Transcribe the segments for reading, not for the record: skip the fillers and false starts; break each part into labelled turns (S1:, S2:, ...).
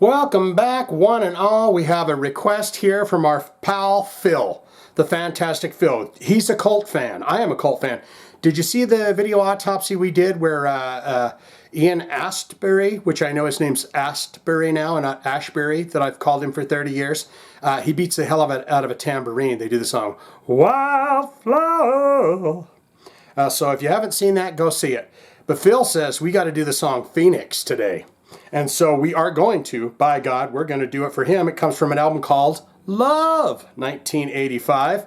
S1: Welcome back, one and all. We have a request here from our pal Phil, the fantastic Phil. He's a Cult fan. I am a Cult fan. Did you see the video autopsy we did where Ian Astbury, which I know his name's Astbury now and not Ashbury, that I've called him for 30 years, he beats the hell of it out of a tambourine. They do the song, Wildflower. So if you haven't seen that, go see it. But Phil says we got to do the song Phoenix today. And so we are going to, by God, we're going to do it for him. It comes from an album called Love, 1985.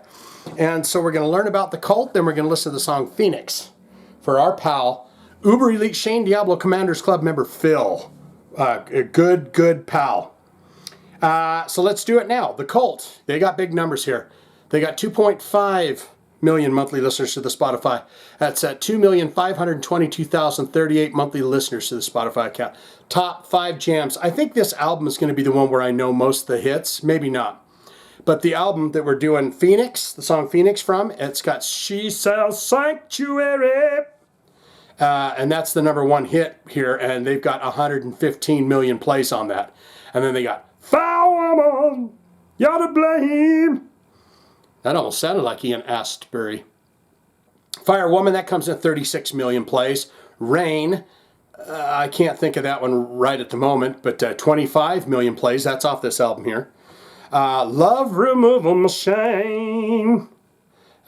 S1: And so we're going to learn about the Cult, then we're going to listen to the song Phoenix for our pal, Uber Elite Shane Diablo Commanders Club member Phil. A good pal. So let's do it now. The Cult, they got big numbers here. They got 2.5 million monthly listeners to the Spotify. That's at 2,522,038 monthly listeners to the Spotify account. Top 5 jams. I think this album is going to be the one where I know most of the hits. Maybe not. But the album that we're doing Phoenix, the song Phoenix from, it's got She Sells Sanctuary. And that's the #1 hit here. And they've got 115 million plays on that. And then they got Foul Woman, You're to Blame. That almost sounded like Ian Astbury. Fire Woman, that comes in 36 million plays. Rain, I can't think of that one right at the moment, but 25 million plays. That's off this album here. Love Removal Machine,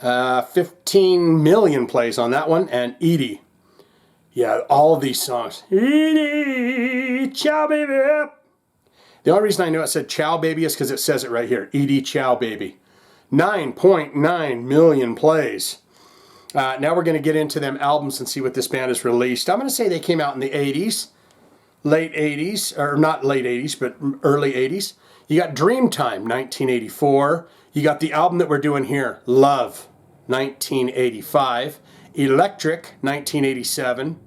S1: 15 million plays on that one. And Edie, yeah, all of these songs. Edie, Ciao Baby. The only reason I know it said Ciao Baby is because it says it right here. Edie, Ciao Baby. 9.9 million plays. Now we're going to get into them albums and see what this band has released. I'm going to say they came out in the 80s, late 80s, or not late 80s, but early 80s. You got Dreamtime, 1984. You got the album that we're doing here, Love, 1985. Electric, 1987.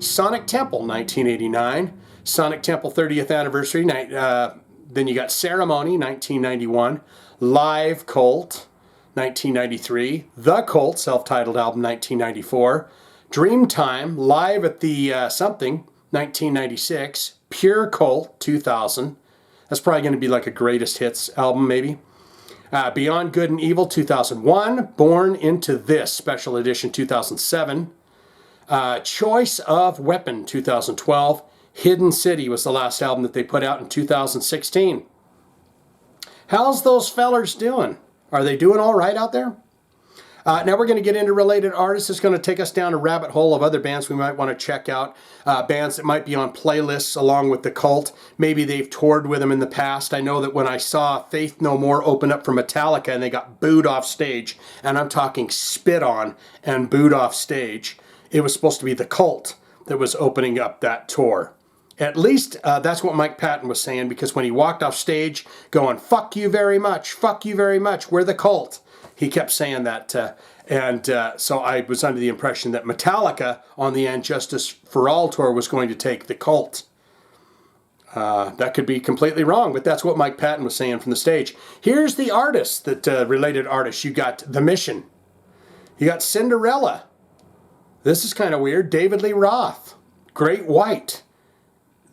S1: Sonic Temple, 1989. Sonic Temple 30th anniversary. Then you got Ceremony, 1991. Live Cult, 1993. The Cult, self-titled album, 1994. Dreamtime, live at the something, 1996. Pure Cult, 2000. That's probably going to be like a greatest hits album, maybe. Beyond Good and Evil, 2001. Born Into This, special edition, 2007. Choice of Weapon, 2012. Hidden City was the last album that they put out in 2016. How's those fellers doing? Are they doing all right out there? Now we're going to get into related artists. It's going to take us down a rabbit hole of other bands we might want to check out. Bands that might be on playlists along with the Cult. Maybe they've toured with them in the past. I know that when I saw Faith No More open up for Metallica and they got booed off stage, and I'm talking spit on and booed off stage, it was supposed to be the Cult that was opening up that tour. At least that's what Mike Patton was saying, because when he walked off stage going, fuck you very much, we're the Cult. He kept saying that. So I was under the impression that Metallica on the And Justice for All tour was going to take the Cult. That could be completely wrong, but that's what Mike Patton was saying from the stage. Here's the artists, that related artists. You got The Mission. You got Cinderella. This is kind of weird. David Lee Roth. Great White.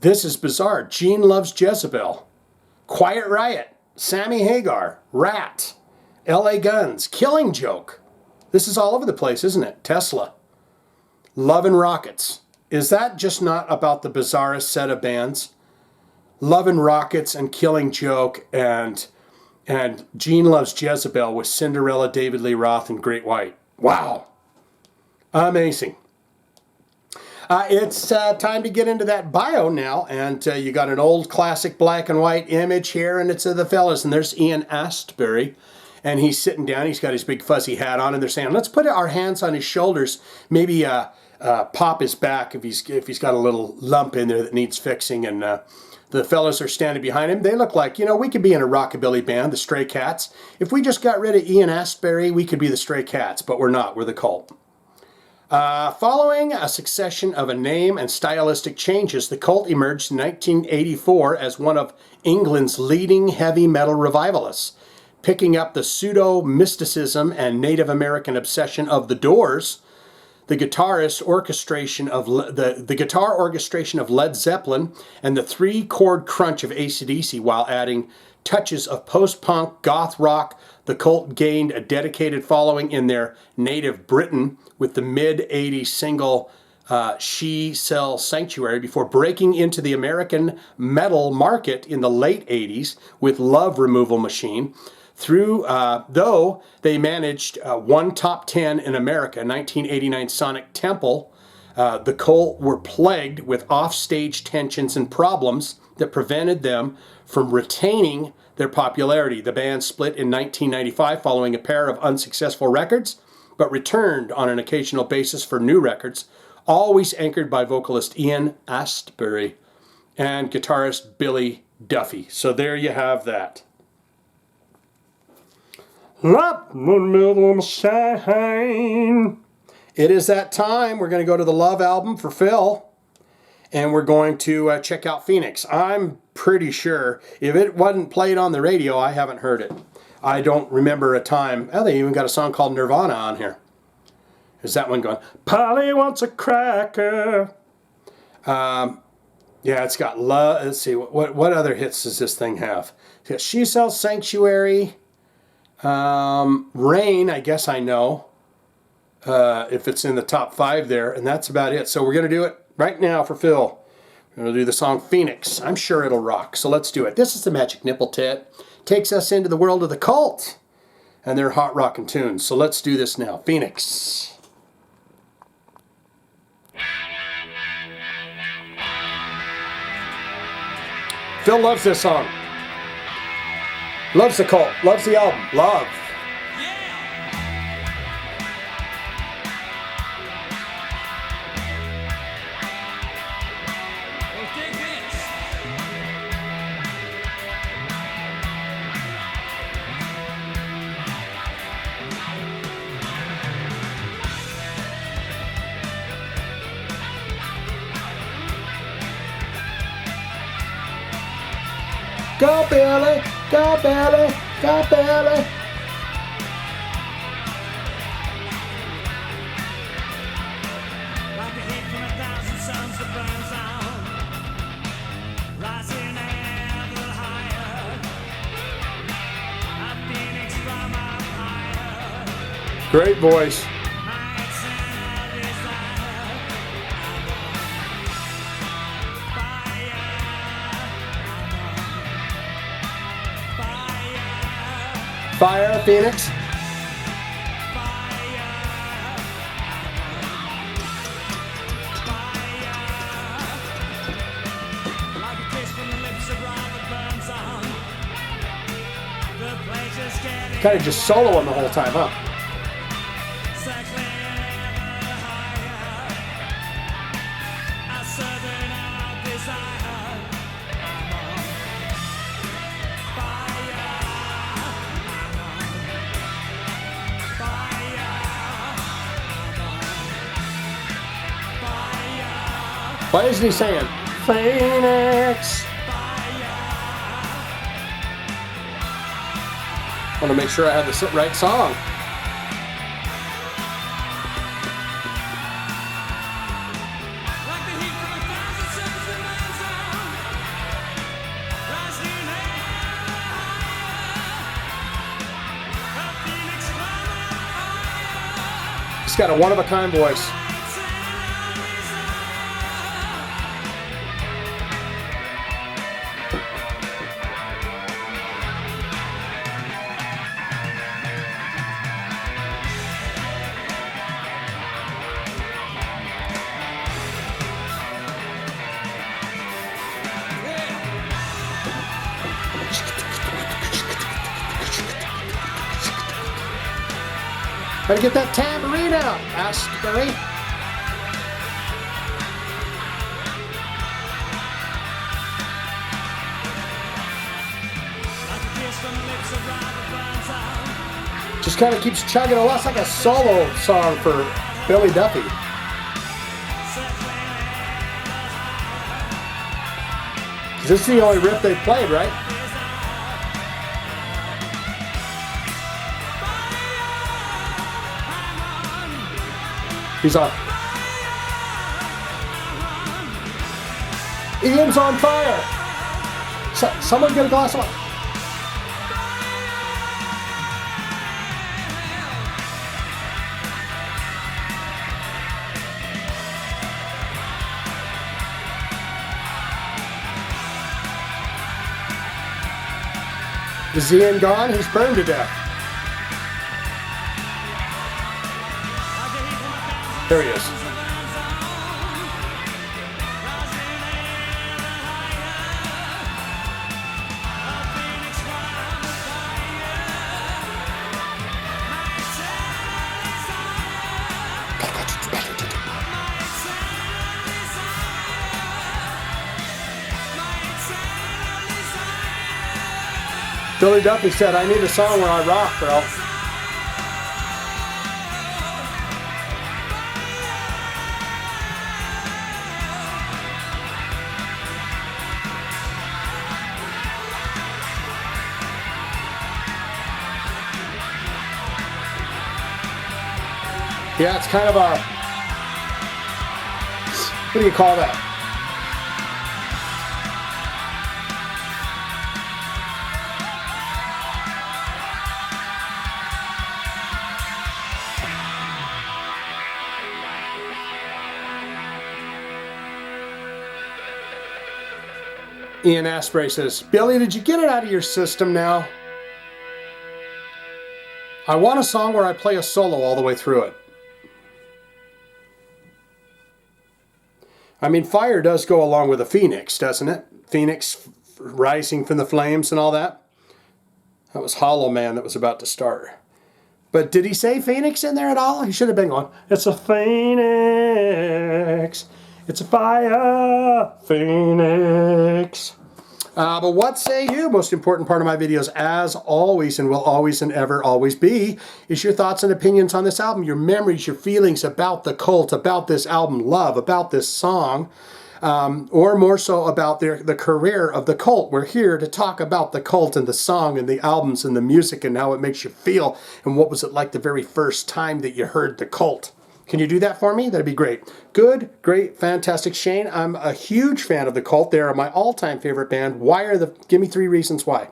S1: This is bizarre. Gene Loves Jezebel. Quiet Riot. Sammy Hagar. Rat. LA Guns. Killing Joke. This is all over the place, isn't it? Tesla. Love and Rockets. Is that just not about the bizarrest set of bands? Love and Rockets and Killing Joke and Gene Loves Jezebel with Cinderella, David Lee Roth, and Great White. Wow. Amazing. It's time to get into that bio now, and you got an old classic black and white image here, and it's of the fellas, and there's Ian Astbury, and he's sitting down, he's got his big fuzzy hat on, and they're saying, let's put our hands on his shoulders, maybe pop his back if he's got a little lump in there that needs fixing, and the fellas are standing behind him. They look like, we could be in a rockabilly band, the Stray Cats. If we just got rid of Ian Astbury, we could be the Stray Cats, but we're not, we're the Cult. Following a succession of name and stylistic changes, the Cult emerged in 1984 as one of England's leading heavy metal revivalists, picking up the pseudo-mysticism and Native American obsession of the Doors. the guitarist orchestration of the guitar orchestration of Led Zeppelin and the 3-chord crunch of AC/DC, while adding touches of post-punk, goth rock. The Cult gained a dedicated following in their native Britain with the mid-'80s single She Sells Sanctuary, before breaking into the American metal market in the late 80s with Love Removal Machine. Though they managed one top 10 in America, 1989 Sonic Temple, the Cult were plagued with offstage tensions and problems that prevented them from retaining their popularity. The band split in 1995 following a pair of unsuccessful records, but returned on an occasional basis for new records, always anchored by vocalist Ian Astbury and guitarist Billy Duffy. So there you have that. It is that time. We're going to go to the Love album for Phil, and we're going to check out phoneix. I'm pretty sure if it wasn't played on the radio, I haven't heard it. I don't remember a time. Oh, they even got a song called Nirvana on here. Is that one going? Polly wants a cracker. Yeah, it's got love. Let's see, what other hits does this thing have? She Sells Sanctuary. Rain, I guess I know. If it's in the top 5 there, and that's about it. So we're going to do it right now for Phil. We're going to do the song phoneix. I'm sure it'll rock. So let's do it. This is the Magic Nipple Tit. Takes us into the world of the Cult and their hot rockin' tunes. So let's do this now. phoneix. Phil loves this song. Loves the Cult. Loves the album. Love. Go Billy, go Billy, go Billy.
S2: Like the heat from 1,000 suns that burns out, rising ever higher. A phoenix from up higher.
S1: Great voice. Fire, phoneix. Kind of just soloing the whole time, huh? Why isn't he saying phoneix? I want to make sure I have the right song. He's got a one-of-a-kind voice. Gotta get that tambourine out, Astbury. Just kind of keeps chugging along. It's like a solo song for Billy Duffy. This is the only riff they've played, right? He's on. Ian's on fire. Someone get a glass of wine. Is Ian gone? He's burned to death. There he is. Billy Duffy said, I need a song where I rock, bro. Yeah, it's kind of a, what do you call that? Ian Astbury says, Billy, did you get it out of your system now? I want a song where I play a solo all the way through it. I mean, fire does go along with a phoenix, doesn't it? Phoenix rising from the flames and all that. That was Hollow Man that was about to start. But did he say phoenix in there at all? He should have been going, it's a phoenix. It's a fire phoenix. But what say you? Most important part of my videos, as always, and will always and ever always be, is your thoughts and opinions on this album, your memories, your feelings about the Cult, about this album, love, about this song, or more so about the career of the Cult. We're here to talk about the Cult and the song and the albums and the music and how it makes you feel and what was it like the very first time that you heard the Cult. Can you do that for me? That'd be great. Good, great, fantastic. Shane, I'm a huge fan of the Cult. They are my all-time favorite band. Give me 3 reasons why.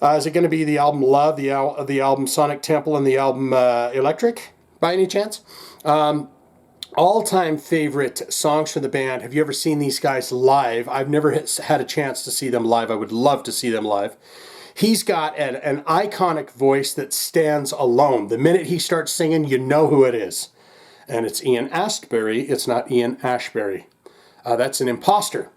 S1: Is it going to be the album Love, the album Sonic Temple, and the album Electric, by any chance? All-time favorite songs from the band. Have you ever seen these guys live? I've never had a chance to see them live. I would love to see them live. He's got an iconic voice that stands alone. The minute he starts singing, you know who it is. And it's Ian Astbury. It's not Ian Ashbury. That's an imposter.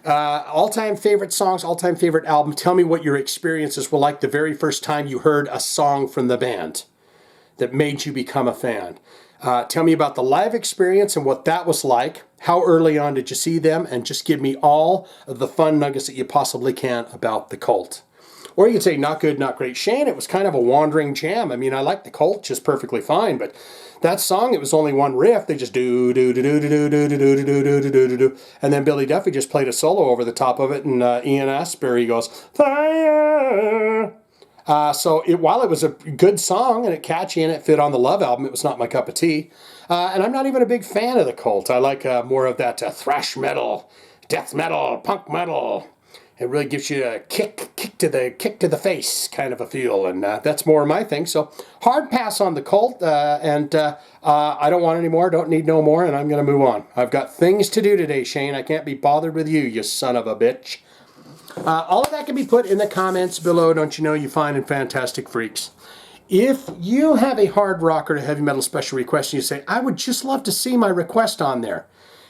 S1: All-time favorite songs, all-time favorite album. Tell me what your experiences were like the very first time you heard a song from the band that made you become a fan. Tell me about the live experience and what that was like. How early on did you see them? And just give me all of the fun nuggets that you possibly can about the Cult. Or you could say, not good, not great. Shane, it was kind of a wandering jam. I mean, I like the Cult just perfectly fine, but that song, it was only one riff. They just do, do, do, do, do, do, do, do, do, do, do, do, do, do. And then Billy Duffy just played a solo over the top of it, and Ian Astbury goes, fire! While it was a good song, and it catchy, and it fit on the Love album, it was not my cup of tea. And I'm not even a big fan of the Cult. I like more of that thrash metal, death metal, punk metal. It really gives you a kick to the face kind of a feel, and that's more my thing. So hard pass on the Cult, and I don't want any more, don't need no more, and I'm going to move on. I've got things to do today, Shane. I can't be bothered with you, you son of a bitch. All of that can be put in the comments below, don't you know, you fine and fantastic freaks. If you have a hard rock or a heavy metal special request and you say, I would just love to see my request on there,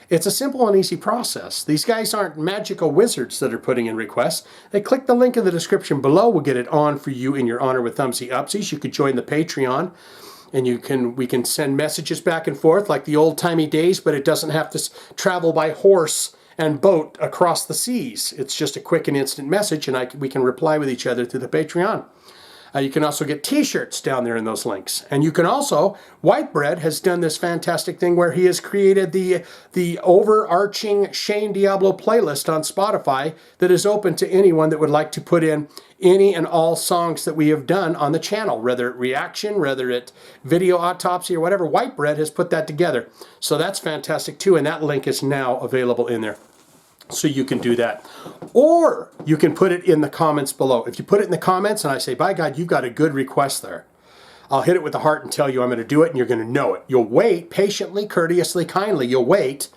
S1: it's a simple and easy process. These guys aren't magical wizards that are putting in requests. They click the link in the description below. We'll get it on for you in your honor with thumbsy upsies. You could join the Patreon, and we can send messages back and forth like the old-timey days, but it doesn't have to travel by horse and boat across the seas. It's just a quick and instant message, and we can reply with each other through the Patreon. You can also get t-shirts down there in those links. And you can also, White Bread has done this fantastic thing where he has created the overarching Shane Diablo playlist on Spotify that is open to anyone that would like to put in any and all songs that we have done on the channel, whether it reaction, whether it video autopsy or whatever. White Bread has put that together. So that's fantastic too, and that link is now available in there. So you can do that. Or you can put it in the comments below. If you put it in the comments and I say, by God, you've got a good request there, I'll hit it with the heart and tell you I'm going to do it, and you're going to know it. You'll wait patiently, courteously, kindly. You'll wait.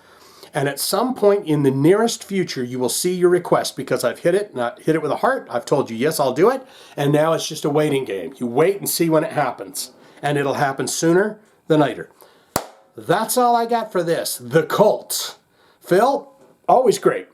S1: And at some point in the nearest future, you will see your request because I've hit it, and I hit it with a heart. I've told you, yes, I'll do it. And now it's just a waiting game. You wait and see when it happens. And it'll happen sooner than later. That's all I got for this. The Cult. Phil? Always great.